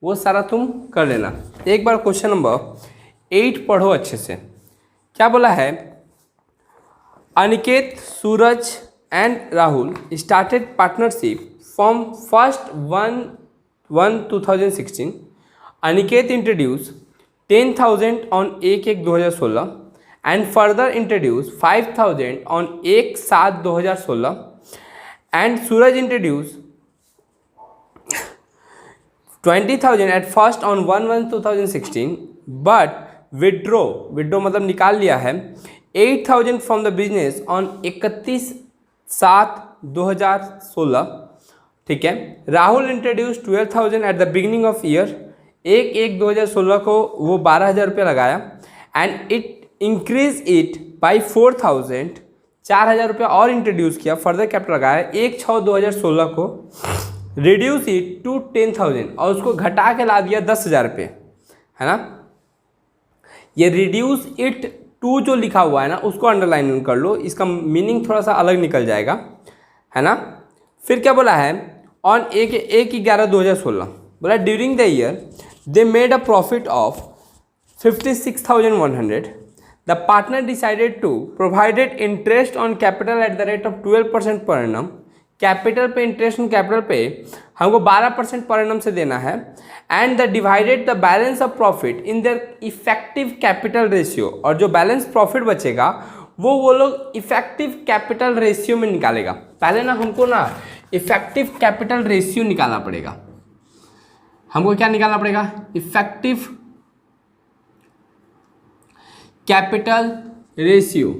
वो सारा तुम कर लेना। एक बार क्वेश्चन नंबर 8 पढ़ो अच्छे से। क्या बोला है? Aniket, Suraj and Rahul started partnership from 1st 1/1/2016। Aniket introduce 10,000 on 1/1/2016 and further introduced 5,000 on 1/7/2016 and Suraj introduced 20,000 at first on 1/1/2016 but withdraw मतलब निकाल लिया है 8,000 from the business on 31/7/2016। ठीक है। Rahul introduce 12,000 at the beginning of year, 1/1/2016 को वो 12,000 रुपये लगाया and it increase it by 4,000, 4,000 रुपये और इंट्रोड्यूस किया, फर्दर कैपिटल लगाया 1/6/2016 को, रिड्यूस इट टू 10,000 और उसको घटा के ला दिया 10,000 रुपये, है ना। ये रिड्यूस इट टू जो लिखा हुआ है ना उसको अंडरलाइन कर लो, इसका मीनिंग थोड़ा सा अलग निकल जाएगा, है ना। फिर क्या बोला है? ऑन 1/11/2016 बोला during the year they made a profit of 56,100। The partner decided to provided interest on capital at the rate of 12% per annum. Capital पे इंटरेस्ट ऑन कैपिटल पे हमको 12% पर एनम से देना है and the divided the balance of profit in their effective capital ratio. और जो balance profit बचेगा वो लोग इफेक्टिव कैपिटल रेशियो में निकालेगा। पहले ना हमको ना इफेक्टिव कैपिटल रेशियो निकालना पड़ेगा। हमको क्या निकालना पड़ेगा? Effective capital ratio.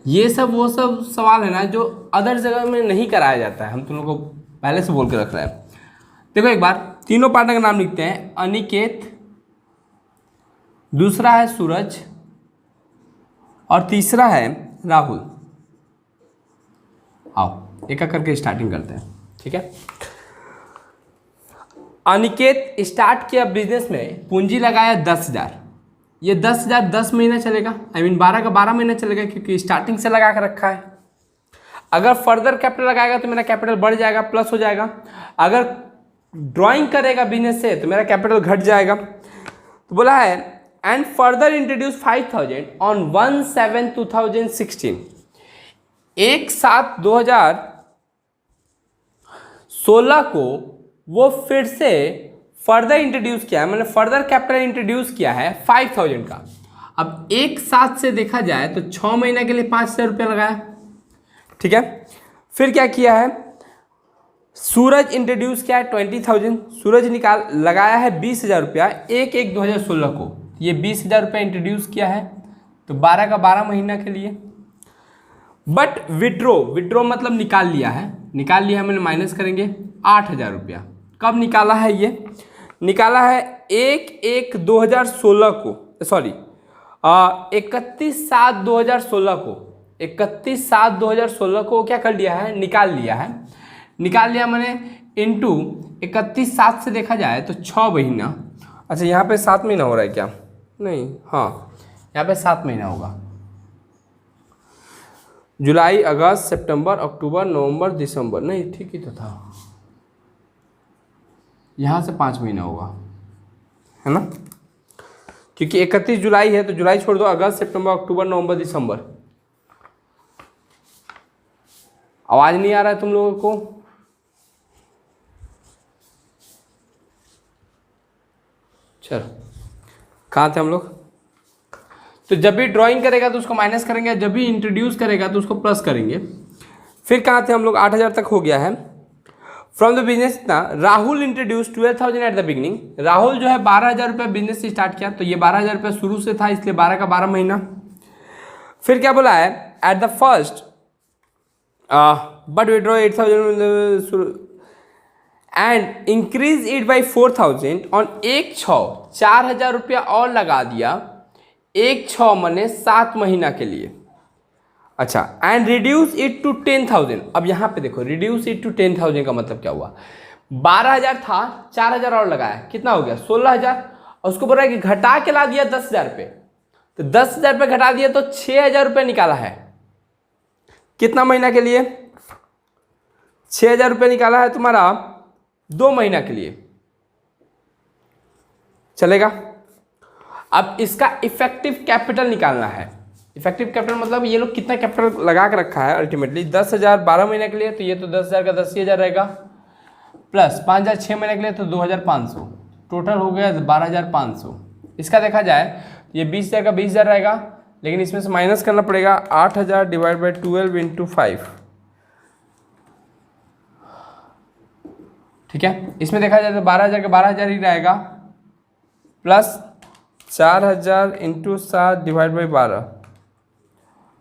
ये सब वो सब सवाल है ना जो अदर जगह में नहीं कराया जाता है, हम तुम लोग को पहले से बोल के रख रहे हैं। देखो एक बार तीनों पार्टनर का नाम लिखते हैं। अनिकेत, दूसरा है सूरज और तीसरा है राहुल। आओ एक एक करके स्टार्टिंग करते हैं, ठीक है। अनिकेत स्टार्ट किया बिजनेस में, पूंजी लगाया 10,000। ये 10,000 10 महीना चलेगा, आई मीन 12 का 12 महीना चलेगा क्योंकि स्टार्टिंग से लगा कर रखा है। अगर फर्दर कैपिटल लगाएगा तो मेरा कैपिटल बढ़ जाएगा, प्लस हो जाएगा। अगर ड्राइंग करेगा बिजनेस से तो मेरा कैपिटल घट जाएगा। तो बोला है एंड फर्दर इंट्रोड्यूस 5,000 ऑन 1/7/2016। 1/7/2016 को वो फिर से फर्दर इंट्रोड्यूस किया है, मैंने फर्दर कैपिटल इंट्रोड्यूस किया है 5,000 का। अब 1/7 से देखा जाए तो 6 महीने के लिए 5,000 रुपये लगाया, ठीक है। फिर क्या किया है? सूरज इंट्रोड्यूस किया है 20,000। सूरज लगाया है 20,000 रुपया 1/1/2016 को। ये 20,000 रुपये इंट्रोड्यूस किया है तो 12 का 12 महीना के लिए। बट विड्रो मतलब निकाल लिया है, मैंने माइनस करेंगे 8,000 रुपया। कब निकाला है? ये निकाला है 1/1/2016 को, सॉरी 31/7/2016 को। 31/7/2016 को क्या कर लिया है? निकाल लिया मैंने इंटू 31/7 से देखा जाए तो 6 महीना। अच्छा यहाँ पे 7 महीना हो रहा है क्या? नहीं, हाँ यहाँ पे 7 महीना होगा। जुलाई, अगस्त, सितंबर, अक्टूबर, नवंबर, दिसंबर, नहीं ठीक ही तो था। यहाँ से 5 महीना होगा, है ना, क्योंकि 31 जुलाई है तो जुलाई छोड़ दो, अगस्त, सितंबर, अक्टूबर, नवंबर, दिसंबर। आवाज नहीं आ रहा है तुम लोगों को? चलो कहाँ थे हम लोग? तो जब भी ड्राइंग करेगा तो उसको माइनस करेंगे, जब भी इंट्रोड्यूस करेगा तो उसको प्लस करेंगे। फिर कहाँ थे हम लोग? 8,000 तक हो गया है। फ्रॉम द बिजनेस ना Rahul introduce 12,000 at the beginning. Rahul जो है 12,000 रुपये बिजनेस से स्टार्ट किया, तो ये 12,000 रुपये शुरू से था, इसलिए 12 का 12 महीना। फिर क्या बोला है? At the first but withdraw 8,000 and increase it by 4,000 on 1/6, 4,000 रुपया और लगा दिया 1/6 मने 7 महीना के लिए। अच्छा, एंड रिड्यूस इट टू 10,000। अब यहाँ पे देखो रिड्यूस इट टू 10,000 का मतलब क्या हुआ? 12,000 था, 4,000 और लगाया, कितना हो गया? 16,000। और उसको बोल रहा है कि घटा के ला दिया 10,000 रुपये, तो 10,000 रुपये घटा दिया तो 6,000 रुपये निकाला है। कितना महीना के लिए? 6,000 रुपये निकाला है तुम्हारा 2 महीना के लिए। चलेगा। अब इसका इफेक्टिव कैपिटल निकालना है। इफेक्टिव कैपिटल मतलब ये लोग कितना कैपिटल लगा के रखा है अल्टीमेटली 10,000 12 महीने के लिए, तो ये तो 10,000 का 80,000 रहेगा, प्लस 5,000 6 महीने के लिए तो 2,500, टोटल हो गया 12,500। इसका देखा जाए ये 20,000 का 20,000 रहेगा, लेकिन इसमें से माइनस करना पड़ेगा 8,000 डिवाइड बाई 12 इंटू 5, ठीक है। इसमें देखा जाए तो 12,000 का 12,000 ही रहेगा, plus 4,000 into 7 divide by 12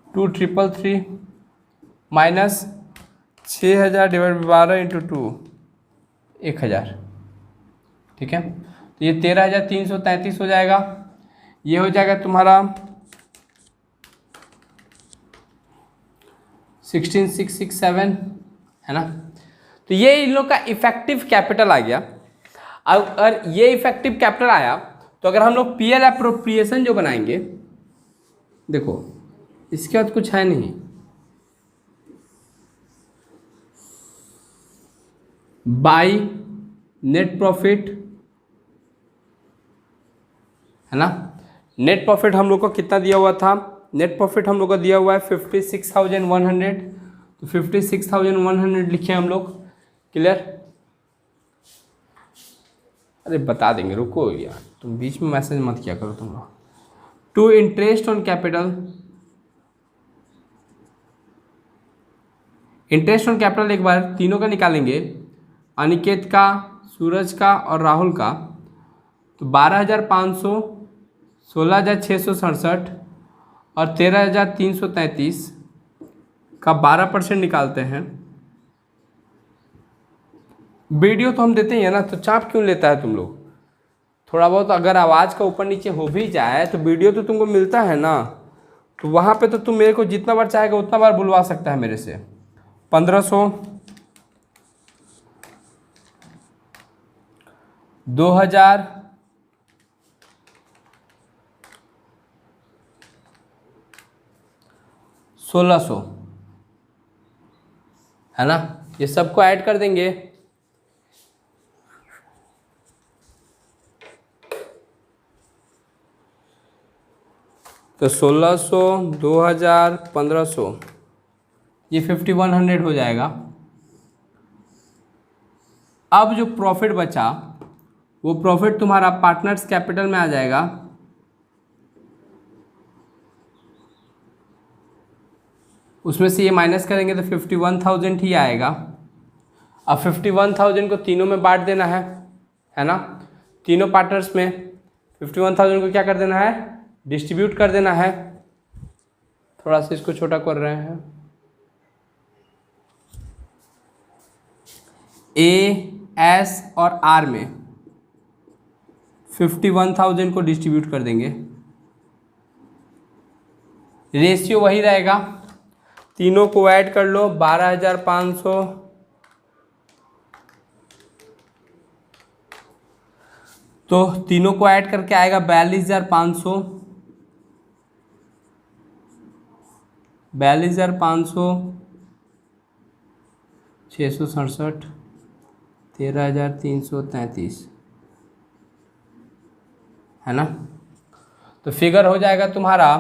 2,333, minus 6,000 divide by 12 into 2 1,000, ठीक है। तो ये 13,333 हो जाएगा। ये हो जाएगा तुम्हारा 16,667, है ना। तो ये इन लोग का इफेक्टिव कैपिटल आ गया। अगर ये इफेक्टिव कैपिटल आया तो अगर हम लोग पीएल एप्रोप्रिएशन जो बनाएंगे, देखो इसके बाद कुछ है नहीं, बाई नेट प्रॉफिट, है ना। नेट प्रॉफिट हम लोग को कितना दिया हुआ था, नेट प्रॉफिट हम लोग को दिया हुआ है 56,100, तो 56,100 लिखे हम लोग, क्लियर। अरे बता देंगे, रुको यार, तुम बीच में मैसेज मत किया करो तुम लोग। To interest on capital, interest on capital एक बार तीनों का निकालेंगे, अनिकेत का, सूरज का और राहुल का, तो 12,500, 16,667 और 13,333 का 12% निकालते हैं। वीडियो तो हम देते ही है ना, तो चाप क्यों लेता है तुम लोग। थोड़ा बहुत अगर आवाज़ का ऊपर नीचे हो भी जाए तो वीडियो तो तुमको मिलता है ना, तो वहाँ पे तो तुम मेरे को जितना बार चाहेगा उतना बार बुलवा सकता है मेरे से। 1,500, 2,000, 1,600, है ना। ये सबको ऐड कर देंगे, तो 1,600, 2,000, 1,500, ये 5,100 हो जाएगा। अब जो प्रॉफिट बचा वो प्रॉफिट तुम्हारा पार्टनर्स कैपिटल में आ जाएगा, उसमें से ये माइनस करेंगे तो 51,000 ही आएगा। अब 51,000 को तीनों में बांट देना है ना, तीनों पार्टनर्स में 51,000 को क्या कर देना है, डिस्ट्रीब्यूट कर देना है। थोड़ा सा इसको छोटा कर रहे हैं, ए, एस और आर में 51,000 को डिस्ट्रीब्यूट कर देंगे। रेशियो वही रहेगा, तीनों को ऐड कर लो, 12,500, तो तीनों को ऐड करके आएगा 42,500, 42,500, 667, 13,333, है ना। तो फिगर हो जाएगा तुम्हारा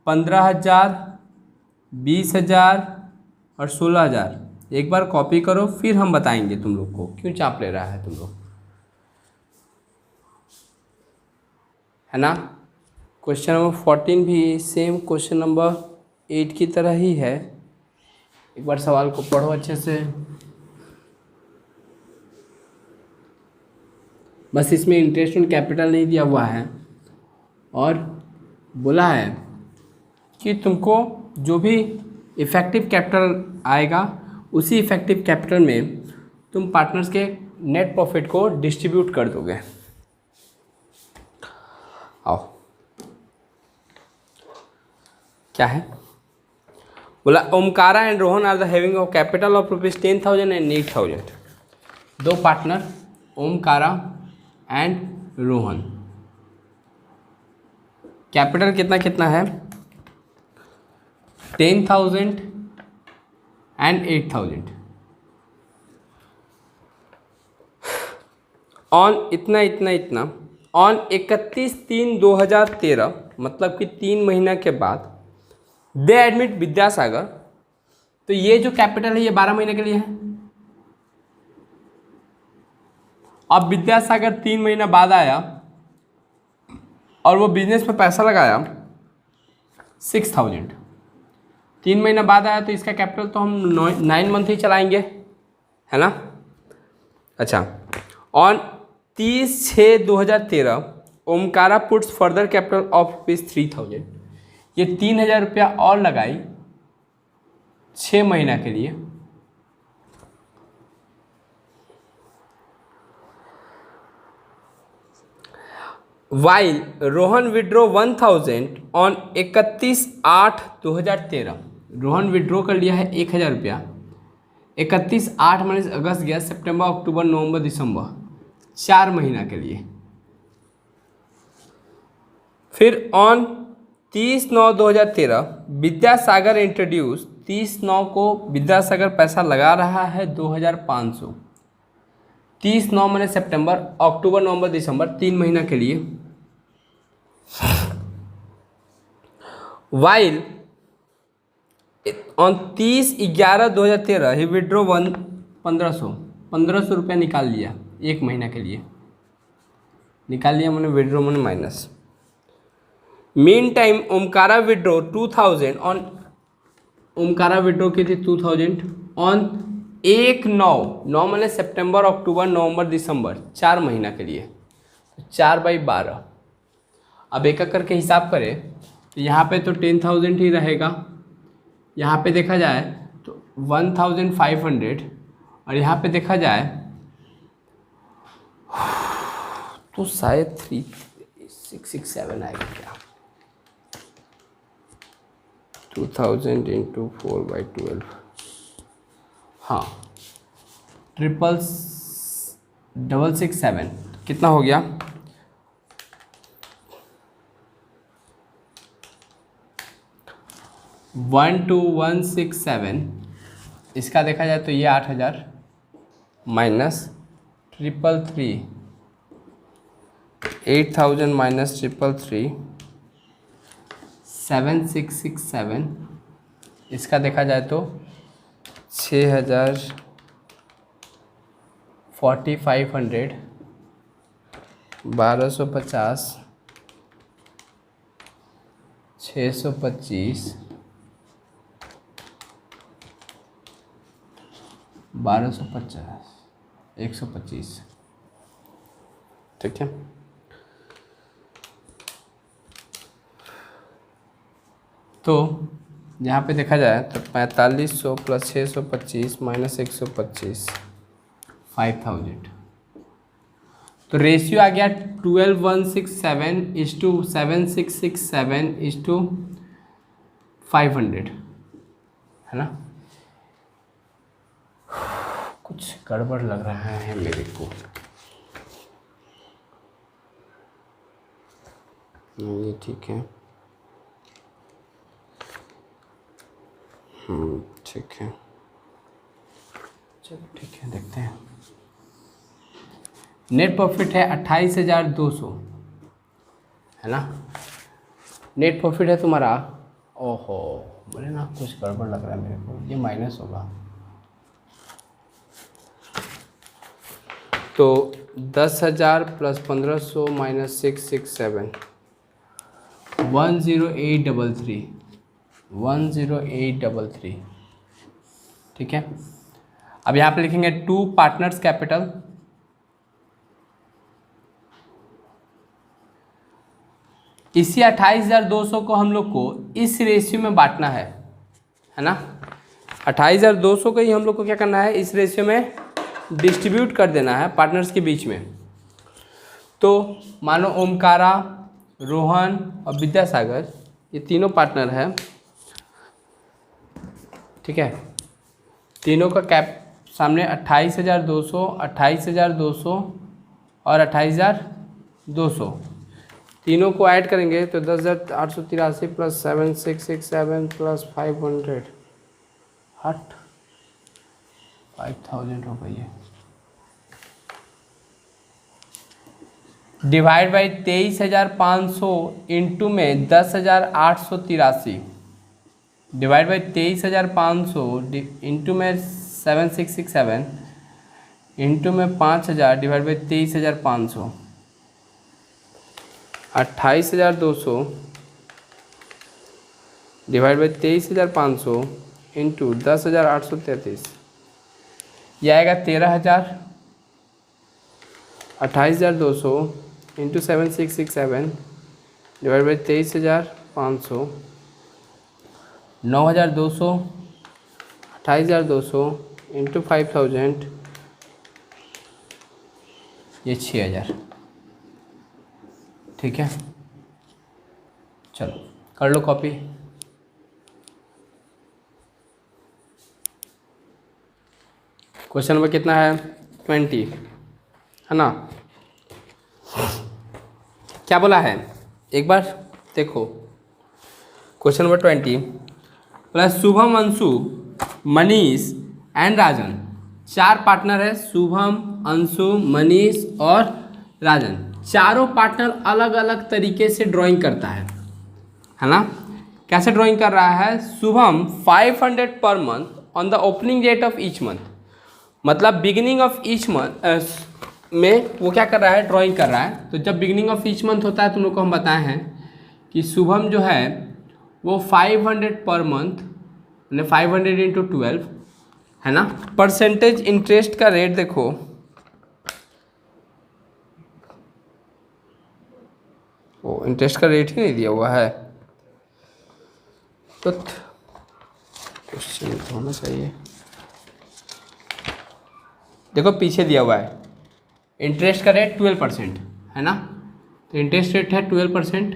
15,000, 20,000 और 16,000। एक बार कॉपी करो, फिर हम बताएंगे तुम लोग को क्यों चाप ले रहा है तुम लोग, है ना। क्वेश्चन नंबर 14 भी सेम क्वेश्चन नंबर 8 की तरह ही है। एक बार सवाल को पढ़ो अच्छे से। बस इसमें इंटरेस्ट ऑन कैपिटल नहीं दिया हुआ है और बोला है कि तुमको जो भी इफेक्टिव कैपिटल आएगा उसी इफेक्टिव कैपिटल में तुम पार्टनर्स के नेट प्रॉफिट को डिस्ट्रीब्यूट कर दोगे। आओ, क्या है बोला, Omkara and Rohan are the having of capital of ₹10,000 and 8,000। दो partner Omkara and Rohan, capital कितना कितना है, 10,000 एंड 8,000 ऑन इतना इतना इतना ऑन 31/3/2013, मतलब कि 3 महीना के बाद दे एडमिट विद्यासागर। तो ये जो कैपिटल है ये 12 महीने के लिए है। अब विद्यासागर 3 महीना बाद आया और वो बिजनेस में पैसा लगाया 6000। 3 महीना बाद आया तो इसका कैपिटल तो हम 9 मंथ ही चलाएंगे, है ना। अच्छा, on 30/6/2013 Omkara puts further capital of ₹3000। ये 3000 रुपया और लगाई 6 महीना के लिए। While Rohan withdraw 1000 on 31/8/2013। Rohan withdraw कर लिया है 1000 रुपया। 31/8 माइनस अगस्त गया, सितंबर अक्टूबर नवंबर दिसंबर, 4 महीना के लिए। फिर ऑन 30/9/2013 विद्यासागर इंट्रोड्यूस, 30/9 को विद्यासागर पैसा लगा रहा है 2500। 30/9 मैंने सितंबर अक्टूबर नवंबर दिसंबर, 3 महीना के लिए। वाइल ऑन 30/11/2013 ही विड्रो 1500 रुपया निकाल लिया 1 महीना के लिए। निकाल लिया मैंने, विड्रो मैंने minus. Mean time Omkara withdraw 2000 on, Omkara withdraw की थी 2000 ऑन 1/9 मैंने सितंबर अक्टूबर नवंबर दिसंबर, 4 महीना के लिए। 4/12। अब एक एक करके हिसाब करें तो यहाँ पे तो 10,000 ही रहेगा, यहाँ पे देखा जाए तो 1500, और यहाँ पे देखा जाए तो शायद 3667 आएगा क्या। 2000 इंटू 4/12, हाँ 667 कितना हो गया। 12167। इसका देखा जाए तो ये 8000 माइनस 333, 8000 माइनस 333, 7667। इसका देखा जाए तो 6000, 4500, 1250, 625, 1250, 125। ठीक है। तो यहाँ पे देखा जाए तो 4500 प्लस 625 माइनस 125, 5000। तो रेशियो आ गया 12167:7667:500, है ना। कुछ गड़बड़ लग रहा है मेरे को। ये ठीक है, ठीक है, चलो ठीक है, देखते हैं। नेट प्रॉफिट है 28,200, है ना। नेट प्रॉफिट है तुम्हारा, ओहो बोले ना कुछ गड़बड़ लग रहा है मेरे को, ये माइनस होगा। तो 10,000 प्लस 1500 माइनस 667, 10833, 10833। ठीक है। अब यहाँ पे लिखेंगे 2 पार्टनर्स कैपिटल, इसी 28,200 को हम लोग को इस रेशियो में बांटना है ना। 28,200 को ही हम लोग को क्या करना है, इस रेशियो में डिस्ट्रीब्यूट कर देना है पार्टनर्स के बीच में। तो मानो ओमकारा, रोहन और विद्यासागर ये तीनों पार्टनर हैं। ठीक है। तीनों का कैप सामने 28,200, 28,200 और 28,200, तीनों को ऐड करेंगे तो 10,883 प्लस 7,667 प्लस 500, हट 5000 हो गई है। डिवाइड बाई 23,500 इंटू में 10,883 डिवाइड बाई 23,500 इंटू में 7667 इंटू में 5,000 divide by 23,500 28,200 divide by 23,500 into 10,833 ये आएगा 13,000। 28,200 इंटू 7667 डिवाइड बाई 23,500 9,200 28,200 इंटू 5,000 ये 6,000। ठीक है, चलो कर लो कॉपी। क्वेश्चन नंबर कितना है? 20 है ना। क्या बोला है एक बार देखो। Question number 20 plus Shubham, Anshu, Manish and Rajan, 4 partner है। शुभम, अंशु, मनीष और राजन, चारों पार्टनर अलग अलग तरीके से ड्राइंग करता है ना। कैसे ड्राइंग कर रहा है? Shubham 500 per month on the opening date of each month, मतलब बिगिनिंग ऑफ ईच मंथ में वो क्या कर रहा है? ड्राइंग कर रहा है। तो जब बिगिनिंग ऑफ ईच मंथ होता है तुम लोग को हम बताए हैं कि शुभम जो है वो 500 पर मंथ, यानी 500 इंटू 12 है ना। परसेंटेज इंटरेस्ट का रेट देखो, वो इंटरेस्ट का रेट ही नहीं दिया हुआ है तो क्वेश्चन तो होना चाहिए। देखो पीछे दिया हुआ है इंटरेस्ट का रेट 12% है ना। तो इंटरेस्ट रेट है 12%,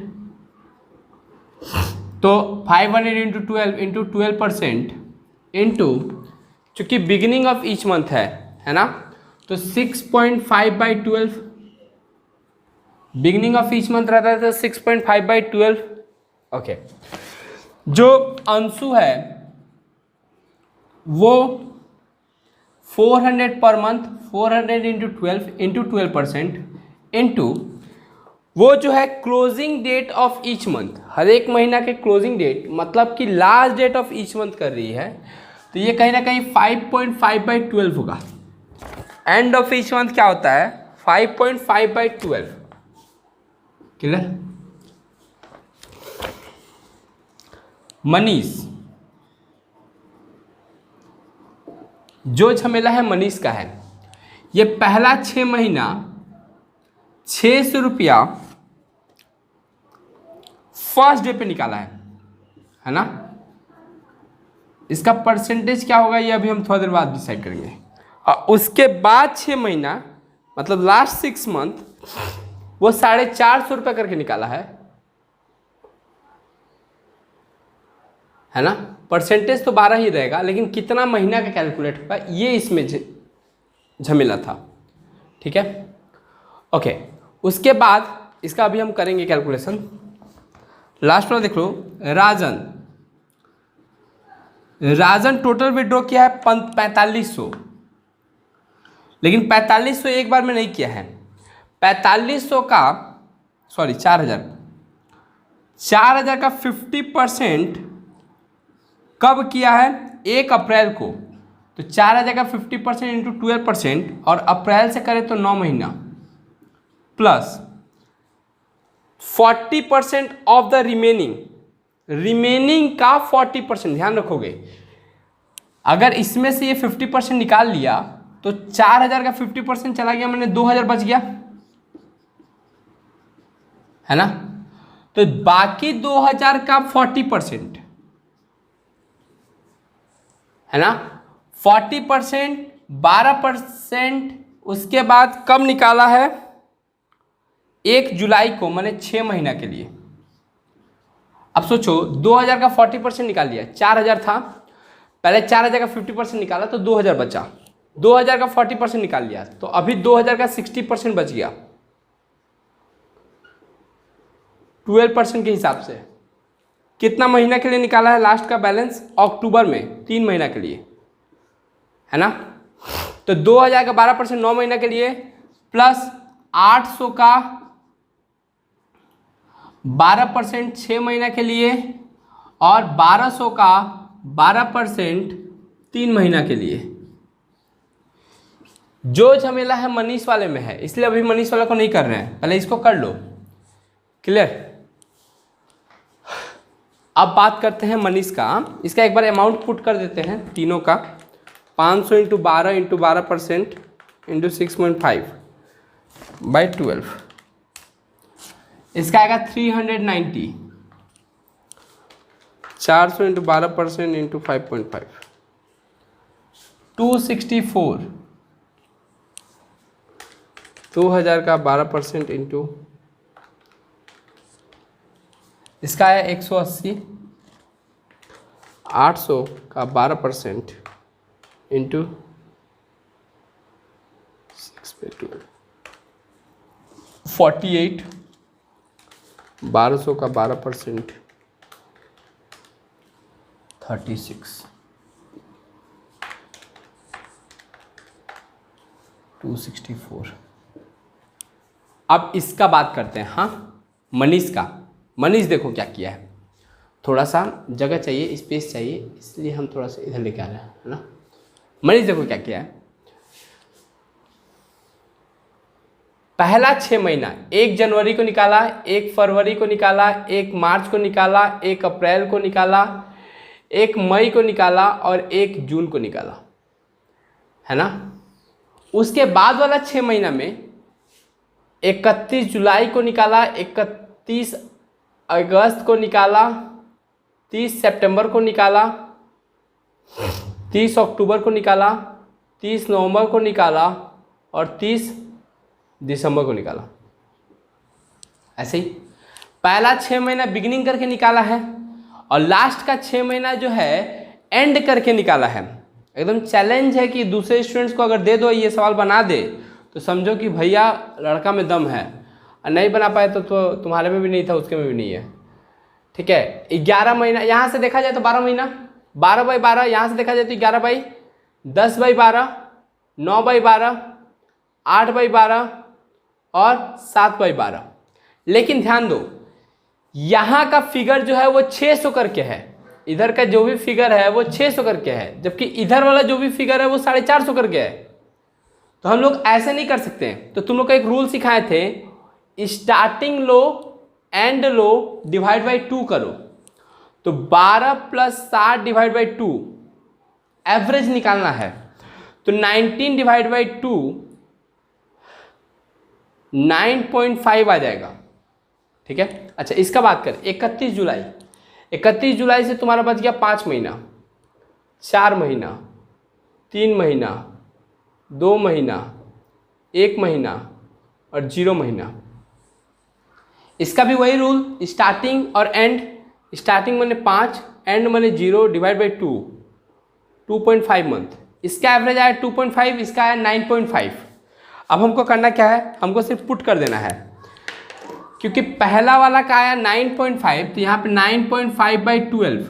तो 500 इंटू 12 इंटू 12% इंटू, चूँकि बिगिनिंग ऑफ ईच मंथ है ना, तो 6.5/12 बिगिनिंग ऑफ ईच मंथ रहता है तो 6.5/12। ओके, जो अंशु है वो 400 per month, 400 into 12 into 12% into वो जो है closing date of each month, हर एक महीना के क्लोजिंग डेट, मतलब कि last date of each month कर रही है, तो ये कहीं ना कहीं 5.5/12 होगा। एंड ऑफ ईच मंथ क्या होता है? 5.5/12। क्लियर? मनीष, जो झमेला है मनीष का है, ये पहला 6 महीना 600 रुपया फर्स्ट डे पे निकाला है ना। इसका परसेंटेज क्या होगा ये अभी हम थोड़ा देर बाद डिसाइड करेंगे। और उसके बाद 6 महीना मतलब लास्ट 6 मंथ वो 450 रुपये करके निकाला है ना। परसेंटेज तो 12 ही रहेगा, लेकिन कितना महीना का कैलकुलेट होगा ये इसमें झमेला था। ठीक है, ओके। उसके बाद इसका अभी हम करेंगे कैलकुलेशन। लास्ट में देख लो, राजन टोटल विड्रॉ किया है 4500, लेकिन 4500 एक बार में नहीं किया है। 4500 का 4,000 का 50% कब किया है? 1 अप्रैल को। तो 4,000 का 50% इंटू 12%, और अप्रैल से करें तो 9 महीना, प्लस 40% ऑफ द रिमेनिंग का 40%। ध्यान रखोगे, अगर इसमें से ये 50% निकाल लिया तो 4,000 का 50% चला गया, मैंने 2,000 बच गया है ना। तो बाकी 2,000 का 40% है ना, 40% 12%। उसके बाद कब निकाला है? 1 जुलाई को, मैंने 6 महीना के लिए। अब सोचो 2,000 का 40% निकाल लिया, 4,000 था, पहले 4,000 का 50% निकाला तो 2,000 बचा, 2,000 का 40% निकाल लिया तो अभी 2,000 का 60% बच गया 12% के हिसाब से। कितना महीना के लिए निकाला है लास्ट का बैलेंस? अक्टूबर में, 3 महीना के लिए है ना। तो 2,000 का 12% 9 महीना के लिए, प्लस 800 का 12% 6 महीना के लिए और 1200 का 12% 3 महीना के लिए। जो झमेला है मनीष वाले में है, इसलिए अभी मनीष वाला को नहीं कर रहे हैं, पहले इसको कर लो। क्लियर? अब बात करते हैं मनीष का। इसका एक बार अमाउंट पुट कर देते हैं तीनों का। 500 इंटू 12 इंटू 12% इंटू 6.5 बाई 12, इसका आएगा 390। 400 इंटू 12% इंटू 5.5 264। 2000 का 12% इंटू, इसका है 180। 800 का 12% इंटू 6/12 48। 1200 का 12% 36 264। अब इसका बात करते हैं। हाँ, मनीष का। मनीष देखो क्या किया है, थोड़ा सा जगह चाहिए, स्पेस चाहिए, इसलिए हम थोड़ा सा इधर लेके आ रहे हैं, है ना। मनीष देखो क्या किया है। पहला 6 महीना 1 जनवरी को निकाला, 1 फरवरी को निकाला, 1 मार्च को निकाला, 1 अप्रैल को निकाला, 1 मई को निकाला और 1 जून को निकाला, है ना। उसके बाद वाला 6 महीना में 31 जुलाई को निकाला, 31 अगस्त को निकाला, 30 सितंबर को निकाला, 30 अक्टूबर को निकाला, 30 नवंबर को निकाला और 30 दिसंबर को निकाला। ऐसे ही पहला 6 महीना बिगिनिंग करके निकाला है और लास्ट का 6 महीना जो है एंड करके निकाला है। एकदम चैलेंज है कि दूसरे स्टूडेंट्स को अगर दे दो ये सवाल बना दे तो समझो कि भैया लड़का में दम है, और नहीं बना पाए तो तुम्हारे में भी नहीं था, उसके में भी नहीं है। ठीक है, 11 महीना यहाँ से देखा जाए तो 12 महीना, 12/12, यहाँ से देखा जाए तो 11/, 10/12, 9/12, 8/12 और 7/12। लेकिन ध्यान दो, यहाँ का फिगर जो है वो 600 करके है, इधर का जो भी फिगर है वो 600 करके है, जबकि इधर वाला जो भी फिगर है वो 450 करके है। तो हम लोग ऐसे नहीं कर सकते। तो तुम लोग को एक रूल सिखाए थे, starting low and low divide by 2 करो। तो 12 + 60 डिवाइड बाई 2 एवरेज निकालना है। तो 19 डिवाइड बाई 2 9.5 आ जाएगा। ठीक है, अच्छा इसका बात करें 31 जुलाई। 31 जुलाई से तुम्हारा बच गया 5 महीना, 4 महीना, 3 महीना, 2 महीना, 1 महीना और 0 महीना। इसका भी वही रूल, स्टार्टिंग और एंड। स्टार्टिंग मैंने 5, एंड मैंने 0 डिवाइड बाई 2, 2.5 मंथ। इसका एवरेज आया 2.5, इसका आया 9.5। अब हमको करना क्या है, हमको सिर्फ पुट कर देना है, क्योंकि पहला वाला का आया 9.5, तो यहाँ पे 9.5/12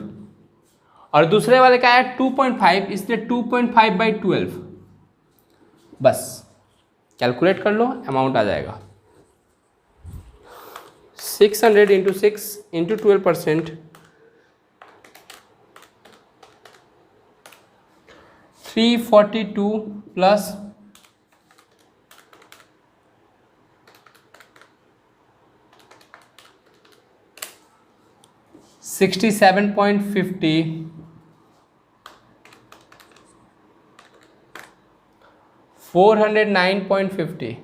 और दूसरे वाले का आया 2.5, इसलिए 2.5/12। बस कैलकुलेट कर लो, अमाउंट आ जाएगा 600 इंटू 6 इंटू 12%, 342 प्लस 67.50 409.50